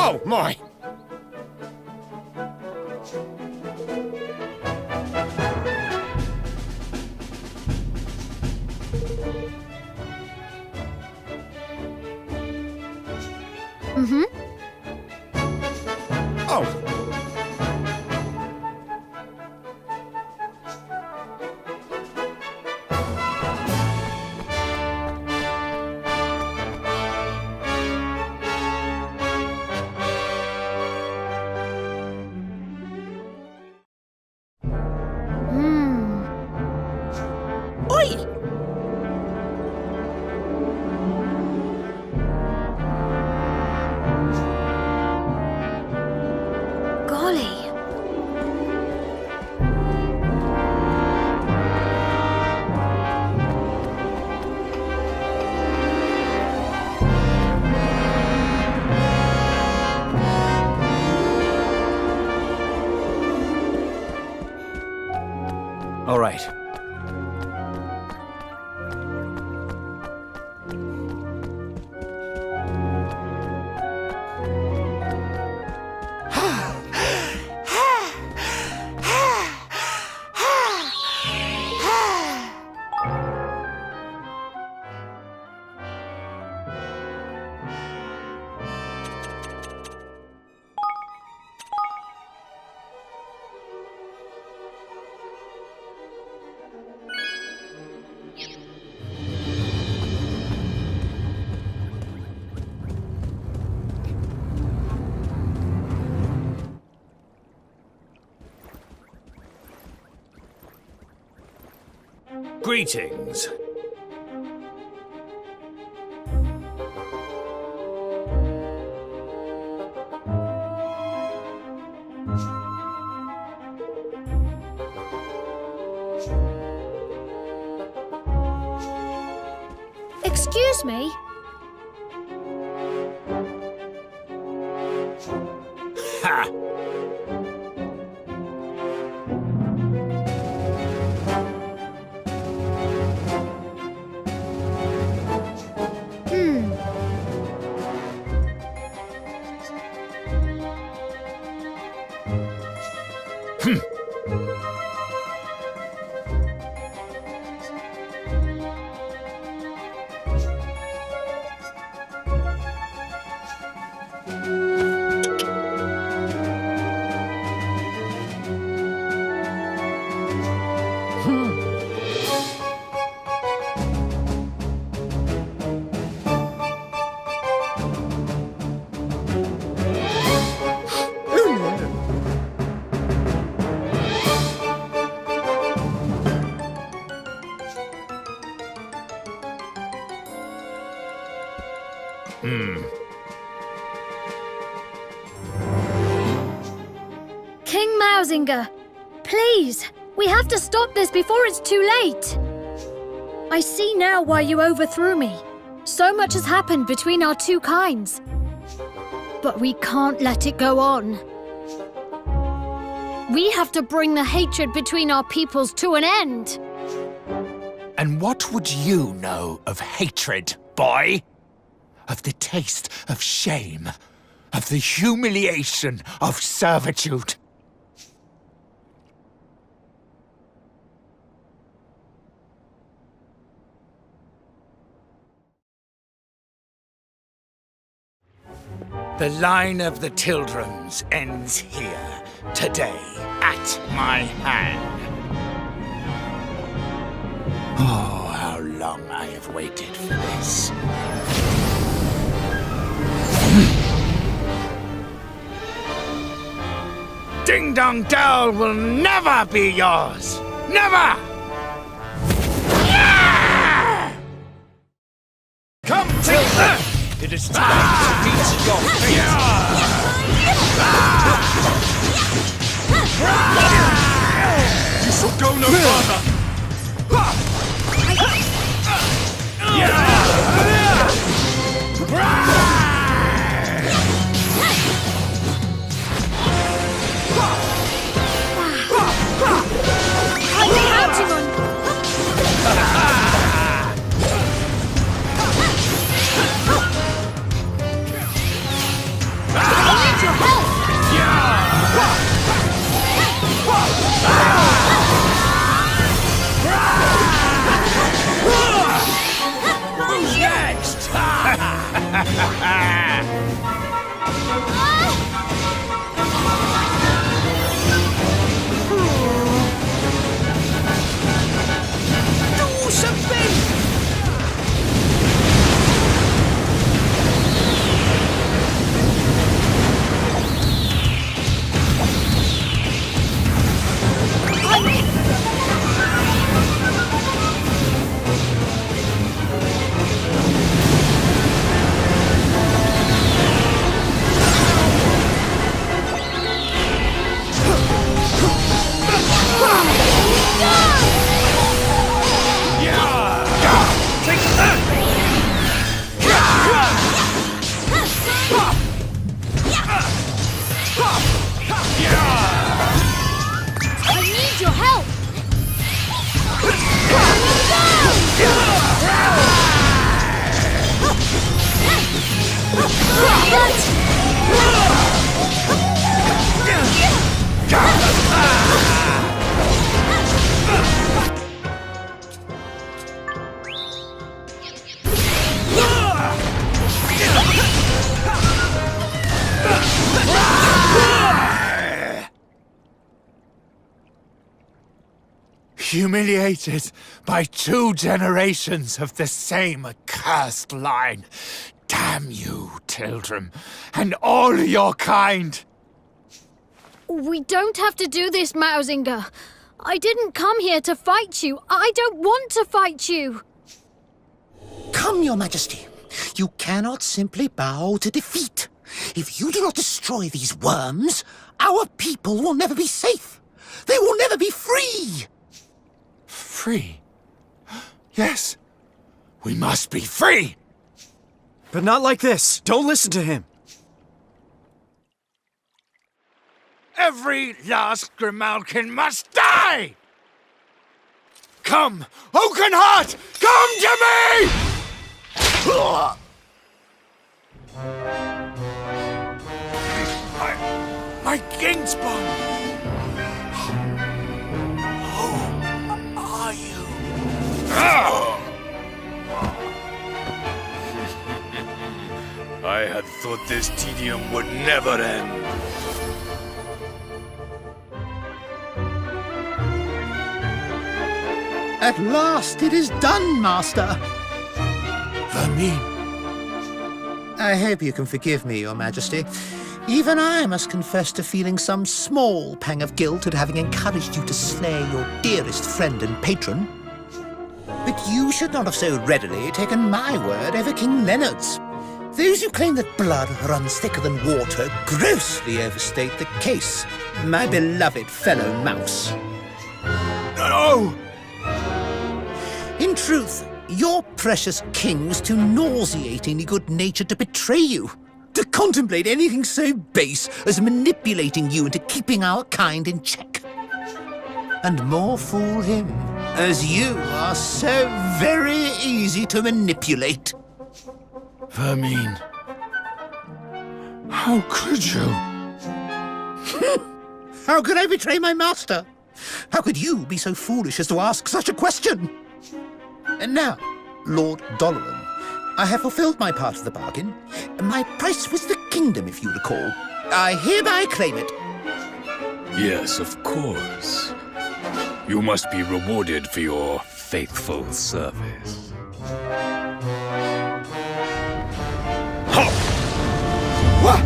Oh, my! Mm-hmm. Oh! Oi! Golly. All right. Greetings. Excuse me? Ha! King Mausinger, please, we have to stop this before it's too late. I see now why you overthrew me. So much has happened between our two kinds. But we can't let it go on. We have to bring the hatred between our peoples to an end. And what would you know of hatred, boy? Of the taste of shame, of the humiliation of servitude. The line of the Tildrums ends here, today, at my hand. Oh, how long I have waited for this. Ding Dong Dell will never be yours! Never! Yeah! Come to earth! It is time to meet your fate! You shall go no further! I've been counting on... Do something! I need your help! Humiliated by 2 generations of the same accursed line. Damn you, Tildrum, and all your kind! We don't have to do this, Mausinger. I didn't come here to fight you. I don't want to fight you. Come, Your Majesty. You cannot simply bow to defeat. If you do not destroy these worms, our people will never be safe. They will never be free. Free? Yes, we must be free! But not like this. Don't listen to him. Every last Grimalkin must die! Come, Oakenheart! Come to me! My Kingspawn! Who are you? I had thought this tedium would never end. At last it is done, Master. Vermine. I hope you can forgive me, Your Majesty. Even I must confess to feeling some small pang of guilt at having encouraged you to slay your dearest friend and patron. But you should not have so readily taken my word over King Leonard's. Those who claim that blood runs thicker than water grossly overstate the case, my beloved fellow mouse. No! In truth, your precious king was too nauseatingly good-natured to betray you. To contemplate anything so base as manipulating you into keeping our kind in check. And more fool him, as you are so very easy to manipulate. Vermine. How could you? How could I betray my master? How could you be so foolish as to ask such a question? And now, Lord Doloran, I have fulfilled my part of the bargain. My price was the kingdom, if you recall. I hereby claim it. Yes, of course. You must be rewarded for your faithful service. What?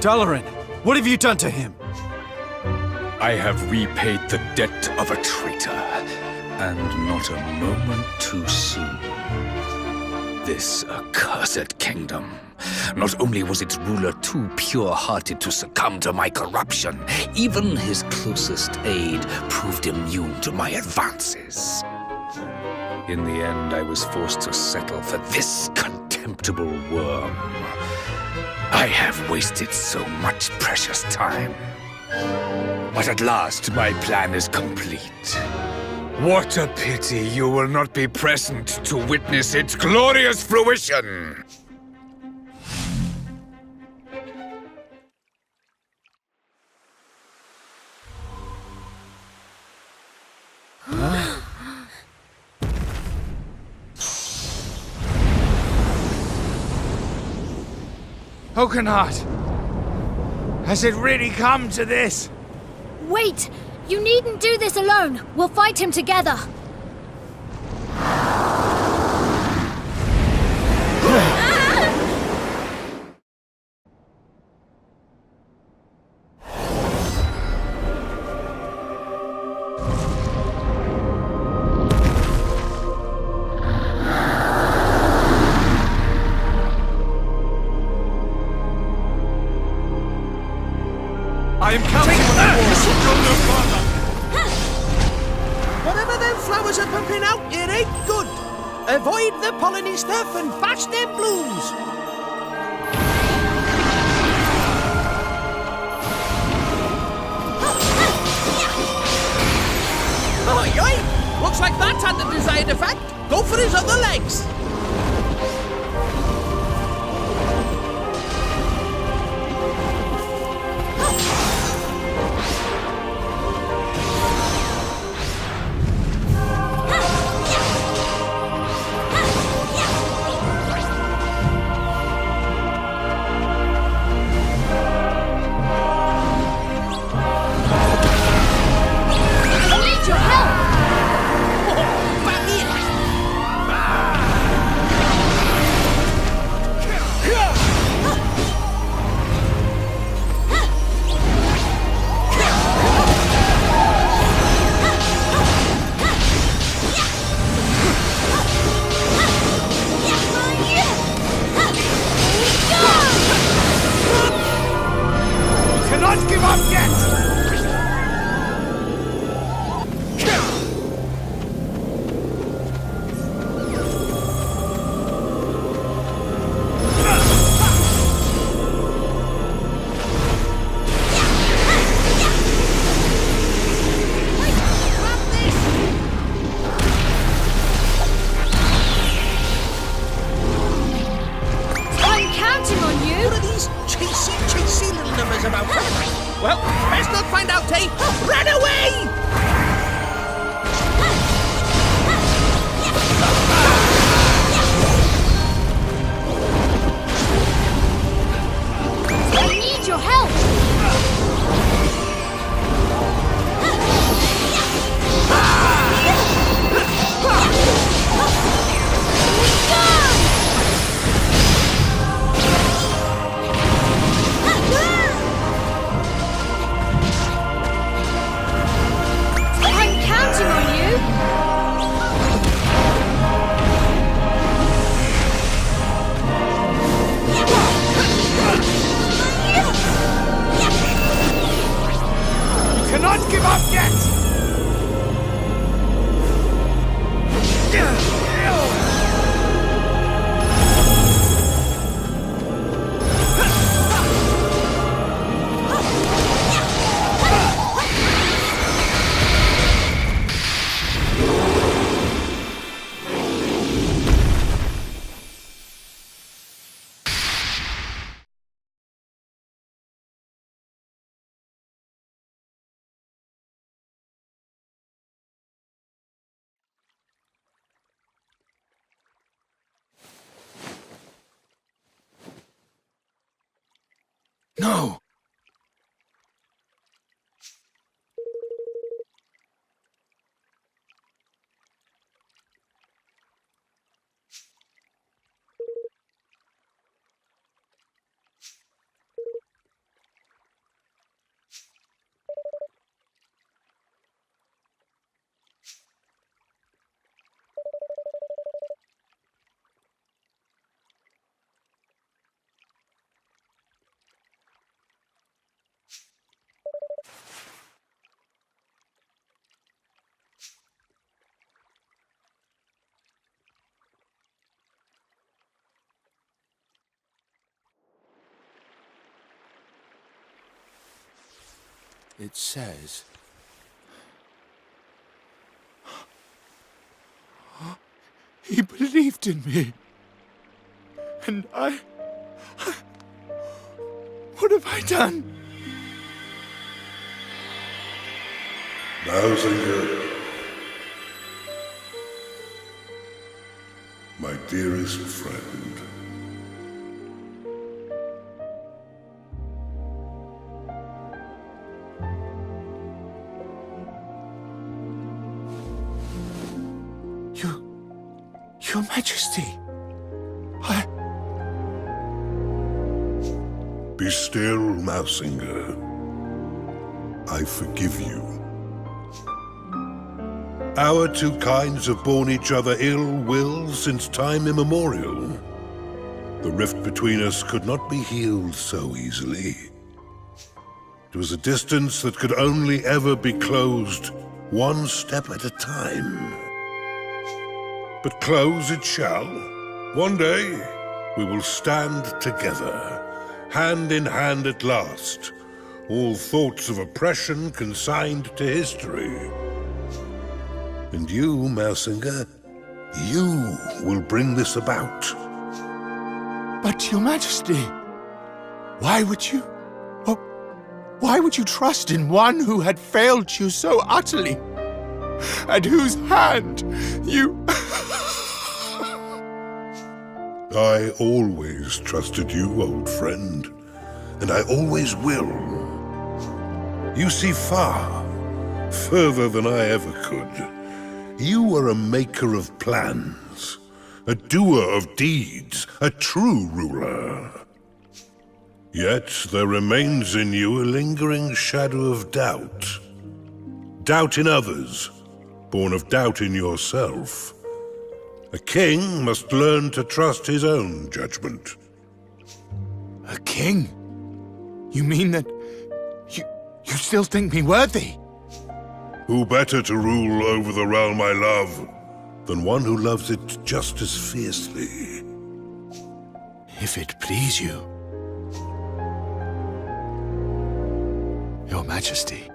Doloran, what have you done to him? I have repaid the debt of a traitor, and not a moment too soon. This accursed kingdom. Not only was its ruler too pure-hearted to succumb to my corruption, even his closest aide proved immune to my advances. In the end, I was forced to settle for this contemptible worm. I have wasted so much precious time. But at last, my plan is complete. What a pity you will not be present to witness its glorious fruition! Oakenheart! Has it really come to this? Wait! You needn't do this alone. We'll fight him together. I am counting on Whatever them flowers are pumping out, it ain't good. Avoid the polleny stuff and bash them blooms. Oi! Looks like that had the desired effect. Go for his other legs. Well, best not find out, eh? Run away! I need your help! I'm counting on you! You cannot give up yet! No! It says... He believed in me. And I... What have I done? Mausinger, my dearest friend, Your Majesty, Be still, Mousinger. I forgive you. Our two kinds have borne each other ill will since time immemorial. The rift between us could not be healed so easily. It was a distance that could only ever be closed one step at a time. But close it shall. One day, we will stand together, hand in hand at last, all thoughts of oppression consigned to history. And you, Mousinger, you will bring this about. but Your Majesty, why would you... oh, why would you trust in one who had failed you so utterly? At whose hand you... I always trusted you, old friend, and I always will. You see far, further than I ever could. You are a maker of plans, a doer of deeds, a true ruler. Yet there remains in you a lingering shadow of doubt. Doubt in others, born of doubt in yourself. A king must learn to trust his own judgment. A king? You mean that... you still think me worthy? Who better to rule over the realm I love than one who loves it just as fiercely? If it please you, Your Majesty.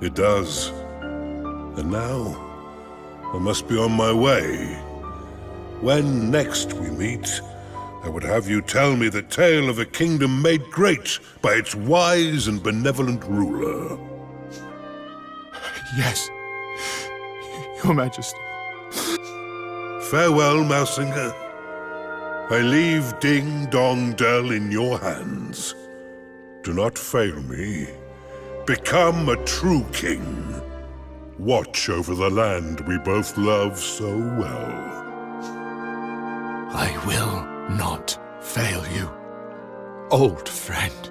It does. And now, I must be on my way. When next we meet, I would have you tell me the tale of a kingdom made great by its wise and benevolent ruler. Yes, Your Majesty. Farewell, Mousinger. I leave Ding Dong Dell in your hands. Do not fail me. Become a true king. Watch over the land we both love so well. I will not fail you, old friend.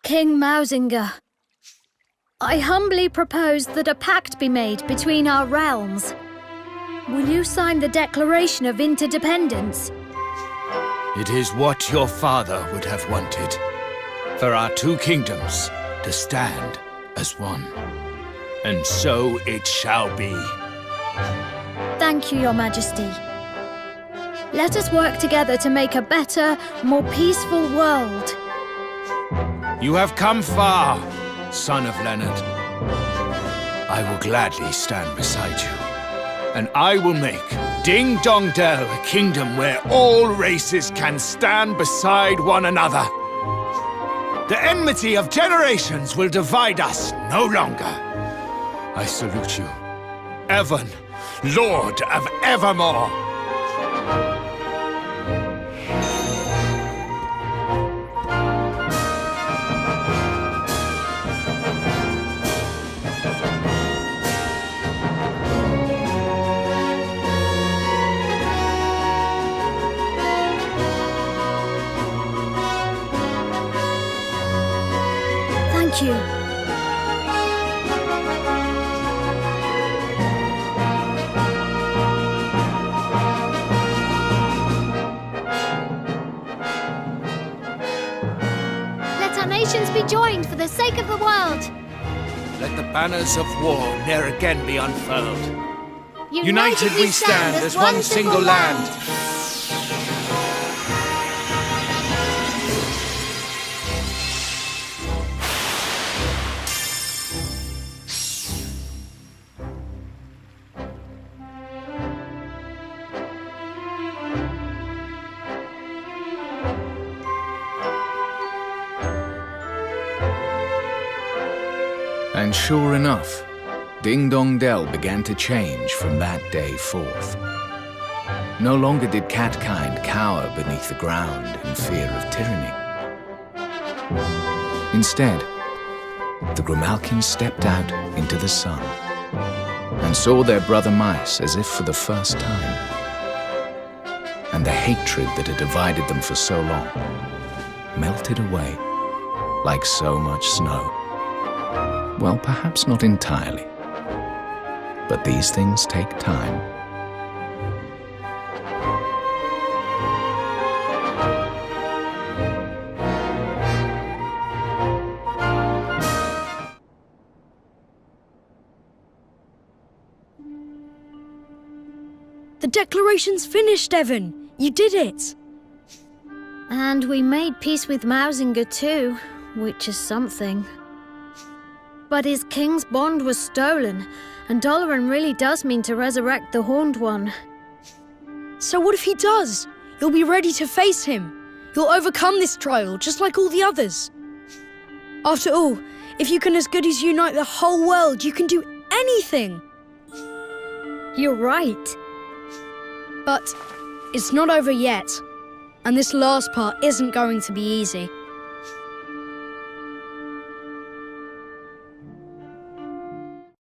King Mousinger, I humbly propose that a pact be made between our realms. Will you sign the Declaration of Interdependence? It is what your father would have wanted, for our two kingdoms to stand as one. And so it shall be. Thank you, Your Majesty. Let us work together to make a better, more peaceful world. You have come far, son of Leonard. I will gladly stand beside you, and I will make Ding Dong Dell a kingdom where all races can stand beside one another. The enmity of generations will divide us no longer. I salute you, Evan, Lord of Evermore. Thank you. Let our nations be joined for the sake of the world. Let the banners of war ne'er again be unfurled. United we stand as one single land. And sure enough, Ding Dong Dell began to change from that day forth. No longer did catkind cower beneath the ground in fear of tyranny. Instead, the Grimalkins stepped out into the sun and saw their brother mice as if for the first time. And the hatred that had divided them for so long melted away like so much snow. Well, perhaps not entirely, but these things take time. The declaration's finished, Evan. You did it. And we made peace with Mausinger too, which is something. But his king's bond was stolen, and Dalaran really does mean to resurrect the Horned One. So what if he does? You'll be ready to face him. You'll overcome this trial, just like all the others. After all, if you can as good as unite the whole world, you can do anything. You're right. But it's not over yet. And this last part isn't going to be easy.